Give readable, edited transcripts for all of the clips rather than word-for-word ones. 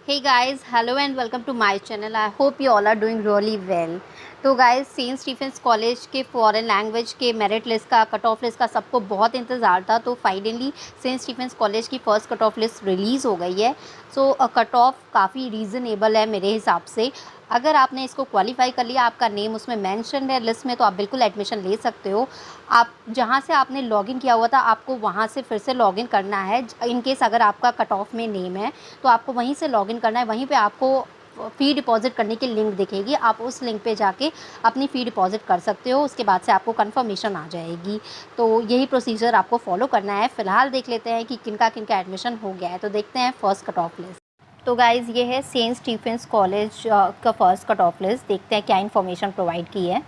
Hey guys, hello and welcome to my channel. I hope you all are doing really well. तो guys Saint Stephen's college के foreign language के merit list का cut off list का सबको बहुत इंतज़ार था। तो फाइनली सेंट स्टीफेंस कॉलेज की first cut off list release हो गई है। सो कट ऑफ काफ़ी रीज़नेबल है मेरे हिसाब से। अगर आपने इसको क्वालिफाई कर लिया, आपका नेम उसमें मेंशन है लिस्ट में, तो आप बिल्कुल एडमिशन ले सकते हो। आप जहाँ से आपने लॉगिन किया हुआ था, आपको वहाँ से फिर से लॉगिन करना है। इन केस अगर आपका कट ऑफ में नेम है तो आपको वहीं से लॉगिन करना है। वहीं पे आपको फ़ी डिपॉज़िट करने की लिंक दिखेगी, आप उस लिंक पे जाके अपनी फ़ी डिपॉज़िट कर सकते हो। उसके बाद से आपको कन्फर्मेशन आ जाएगी। तो यही प्रोसीजर आपको फॉलो करना है। फ़िलहाल देख लेते हैं कि किनका एडमिशन हो गया है। तो देखते हैं फर्स्ट कट ऑफ लिस्ट। तो गाइज़ ये है सेंट स्टीफेंस कॉलेज का फर्स्ट कट ऑफ लिस्ट। देखते हैं क्या इन्फॉर्मेशन प्रोवाइड की है।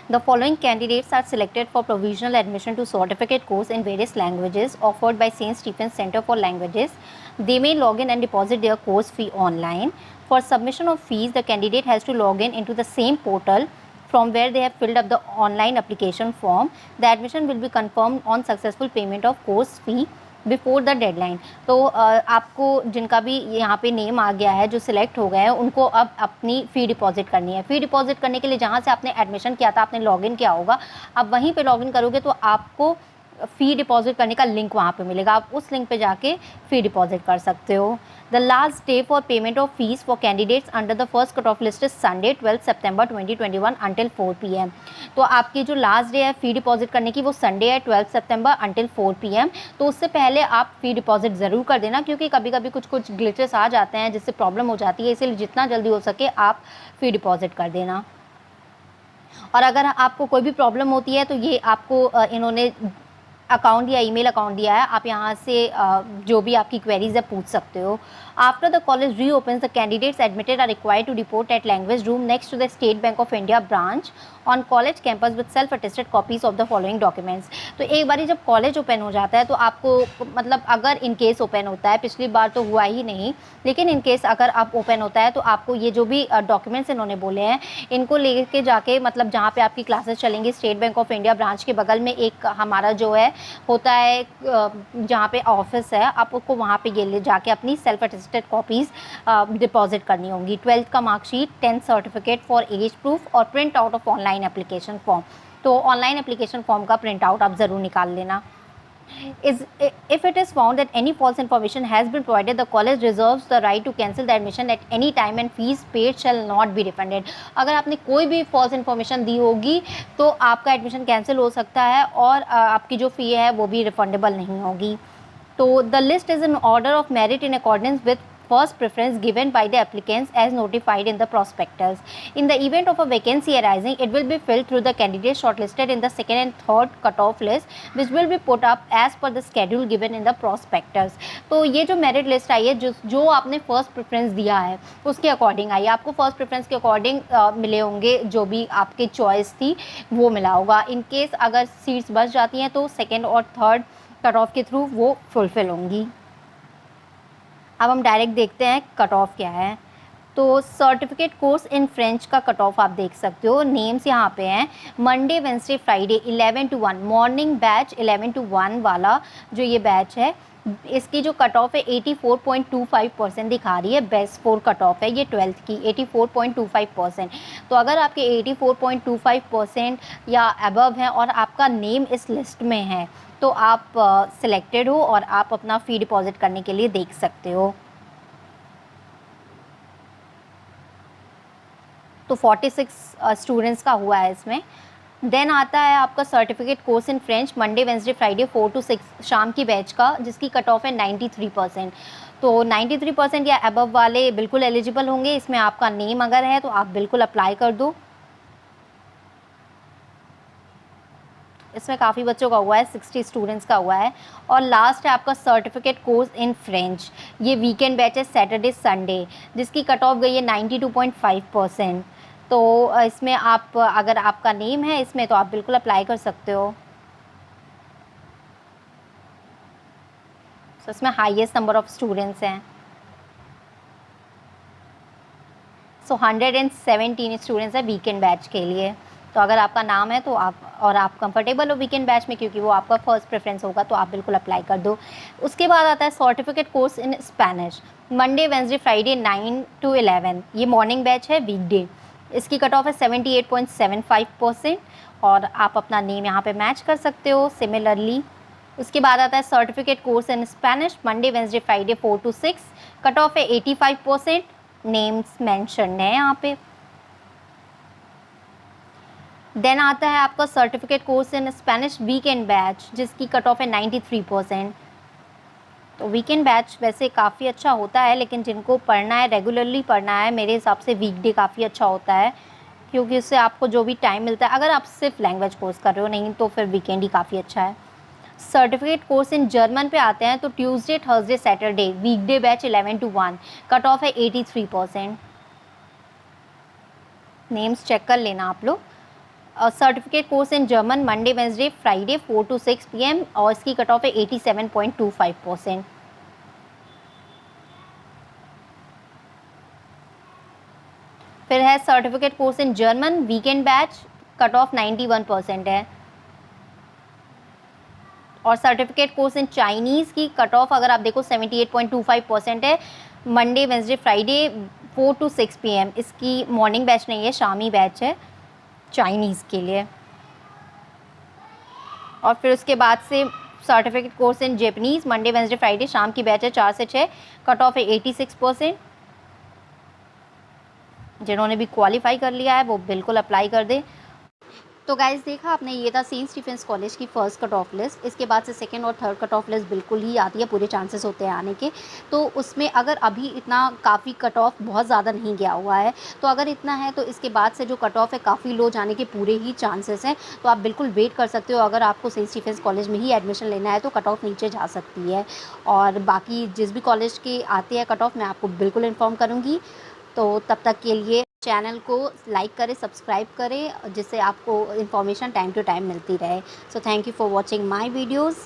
The following candidates are selected for provisional admission to certificate course in various languages offered by St. Stephen's Center for Languages. They may log in and deposit their course fee online. For submission of fees, the candidate has to log in into the same portal from where they have filled up the online application form. The admission will be confirmed on successful payment of course fee before the deadline. तो आपको जिनका भी यहाँ पे name आ गया है, जो select हो गए हैं, उनको अब अपनी फ़ी डिपॉज़िट करनी है। फ़ी डिपॉज़िट करने के लिए जहाँ से आपने एडमिशन किया था, आपने लॉगिन किया होगा, आप वहीं पे लॉगिन करोगे तो आपको फ़ी डिपॉज़िट करने का लिंक वहाँ पे मिलेगा। आप उस लिंक पे जाके फ़ी डिपॉज़िट कर सकते हो। The last day for payment of fees for candidates under the first cut off list is Sunday 12 September 2021 until 4 PM। तो आपकी जो लास्ट डे है फ़ी डिपॉज़िट करने की, वो संडे है 12 सितंबर अंटिल 4 PM। तो उससे पहले आप फ़ी डिपॉज़िट ज़रूर कर देना, क्योंकि कभी-कभी कुछ ग्लिचेस आ जाते हैं जिससे प्रॉब्लम हो जाती है। इसीलिए जितना जल्दी हो सके आप फ़ी डिपॉज़िट कर देना। और अगर आपको कोई भी प्रॉब्लम होती है तो ये आपको इन्होंने अकाउंट या ईमेल अकाउंट दिया है, आप यहाँ से जो भी आपकी क्वेरीज है पूछ सकते हो। After the college reopens, the candidates admitted are required to report at language room next to the State Bank of India branch on college campus with self attested copies of the following documents. तो एक बार जब college open हो जाता है तो आपको, मतलब अगर इन केस ओपन होता है, पिछली बार तो हुआ ही नहीं, लेकिन इन केस अगर आप ओपन होता है तो आपको ये जो भी डॉक्यूमेंट्स इन्होंने बोले हैं, इनको लेके जाके, मतलब जहाँ पे आपकी क्लासेस चलेंगी, state Bank of India branch के बगल में एक हमारा जो है होता है, जहाँ पे ऑफिस है, आपको वहाँ पे ये ले जाके अपनी सेल्फ अटेस्टेड कॉपीज़ डिपॉजिट करनी होंगी। 12th का marksheet, 10th certificate for age proof और print out of online application form. तो ऑनलाइन एप्लीकेशन फॉर्म का प्रिंट आउट आप ज़रूर निकाल लेना। If it is found that any false information has been provided, the college reserves the right to cancel the admission at any time and fees paid shall not be refunded। अगर आपने कोई भी false information दी होगी तो आपका admission cancel हो सकता है और आपकी जो फ़ी है वो भी रिफंडेबल नहीं होगी। तो the list is in order of merit in accordance with first preference given by the applicants as notified in the prospectus. In the event of a vacancy arising, it will be filled through the candidates shortlisted in the second and third cutoff list, which will be put up as per the schedule given in the prospectus। तो ये जो merit list आई है, जो आपने first preference दिया है उसके according I है। आपको फर्स्ट प्रेफरेंस के अकॉर्डिंग मिले होंगे, जो भी आपकी चॉइस थी वो मिला होगा। इन केस अगर सीट्स बच जाती हैं तो सेकेंड और थर्ड कट ऑफ के थ्रू वो फुलफिल होंगी। अब हम डायरेक्ट देखते हैं कट ऑफ क्या है। तो सर्टिफिकेट कोर्स इन फ्रेंच का कट ऑफ आप देख सकते हो। नेम्स यहाँ पे हैं, Monday Wednesday Friday 11 to 1, morning batch 11 to 1 वाला जो ये बैच है, इसकी जो कट ऑफ है 84.25% दिखा रही है। बेस्ट 4 कट ऑफ है ये 12th की, 84.25%। तो अगर आपके 84.25% या अबव हैं और आपका नेम इस लिस्ट में है तो आप सिलेक्टेड हो और आप अपना फ़ी डिपॉज़िट करने के लिए देख सकते हो। तो 46 स्टूडेंट्स का हुआ है इसमें। देन आता है आपका certificate course in French, Monday Wednesday Friday 4 to 6 शाम की बैच का, जिसकी कट ऑफ है 93%। तो 93% या अबव वाले बिल्कुल एलिजिबल होंगे। इसमें आपका नेम अगर है तो आप बिल्कुल अप्लाई कर दो। इसमें काफ़ी बच्चों का हुआ है, 60 स्टूडेंट्स का हुआ है। और लास्ट है आपका सर्टिफिकेट कोर्स इन फ्रेंच, ये वीकेंड बैच है सैटरडे संडे, जिसकी कट ऑफ गई है 92.5%। तो इसमें आप, अगर आपका नेम है इसमें तो आप बिल्कुल अप्लाई कर सकते हो। तो इसमें हाईएस्ट नंबर ऑफ़ स्टूडेंट्स हैं। सो 117 स्टूडेंट्स हैं वीकेंड बैच के लिए। तो अगर आपका नाम है तो आप कंफर्टेबल हो वीकेंड बैच में, क्योंकि वो आपका फर्स्ट प्रेफरेंस होगा, तो आप बिल्कुल अप्लाई कर दो। उसके बाद आता है certificate course in Spanish, Monday Wednesday Friday 9 to 11। ये मॉर्निंग बैच है, वीकडे। इसकी कट ऑफ है 78.75% और आप अपना नेम यहाँ पे मैच कर सकते हो सिमिलरली। उसके बाद आता है certificate course in Spanish, Monday Wednesday Friday 4 to 6, cut off है 85%, नेम्स मैंशन है यहाँ पे। देन आता है आपका certificate course in Spanish weekend batch, जिसकी कट ऑफ है 93%। तो वीकेंड बैच वैसे काफ़ी अच्छा होता है, लेकिन जिनको पढ़ना है, रेगुलरली पढ़ना है, मेरे हिसाब से वीकडे काफ़ी अच्छा होता है, क्योंकि उससे आपको जो भी टाइम मिलता है, अगर आप सिर्फ लैंग्वेज कोर्स कर रहे हो, नहीं तो फिर वीकेंड ही काफ़ी अच्छा है। सर्टिफिकेट कोर्स इन जर्मन पे आते हैं, तो Tuesday Thursday Saturday weekday batch 11 to 1, cut off है 83%। नेम्स चेक कर लेना आप लोग। Certificate course in German, Monday Wednesday Friday 4 to 6 PM और इसकी कट ऑफ है 87.25%। फिर है certificate course in German weekend batch, cut off 91% है। और सर्टिफिकेट कोर्स इन चाइनीज़ की कट ऑफ अगर आप देखो 78.25% है, Monday Wednesday Friday 4 to 6 PM। इसकी मॉर्निंग बैच नहीं है, शामी बैच है चाइनीज़ के लिए। और फिर उसके बाद से certificate course in Japanese, Monday Wednesday Friday शाम की बैच है 4 से 6, कट ऑफ है 86%। जिन्होंने भी क्वालिफाई कर लिया है वो बिल्कुल अप्लाई कर दे। तो गाइज़ देखा आपने, ये था सेंट स्टीफेंस कॉलेज की फ़र्स्ट कट ऑफ लिस्ट। इसके बाद से सेकंड और थर्ड कट ऑफ लिस्ट बिल्कुल ही आती है, पूरे चांसेस होते हैं आने के। तो उसमें अगर अभी इतना काफ़ी कट ऑफ बहुत ज़्यादा नहीं गया हुआ है, तो अगर इतना है तो इसके बाद से जो कट ऑफ है काफ़ी लो जाने के पूरे ही चांसेस हैं। तो आप बिल्कुल वेट कर सकते हो, अगर आपको सेंट स्टीफेंस कॉलेज में ही एडमिशन लेना है तो कट ऑफ नीचे जा सकती है। और बाकी जिस भी कॉलेज के आते हैं कट ऑफ, मैं आपको बिल्कुल इन्फॉर्म करूँगी। तो तब तक के लिए चैनल को लाइक करें, सब्सक्राइब करें, जिससे आपको इन्फॉर्मेशन टाइम टू टाइम मिलती रहे। So thank you for watching my videos.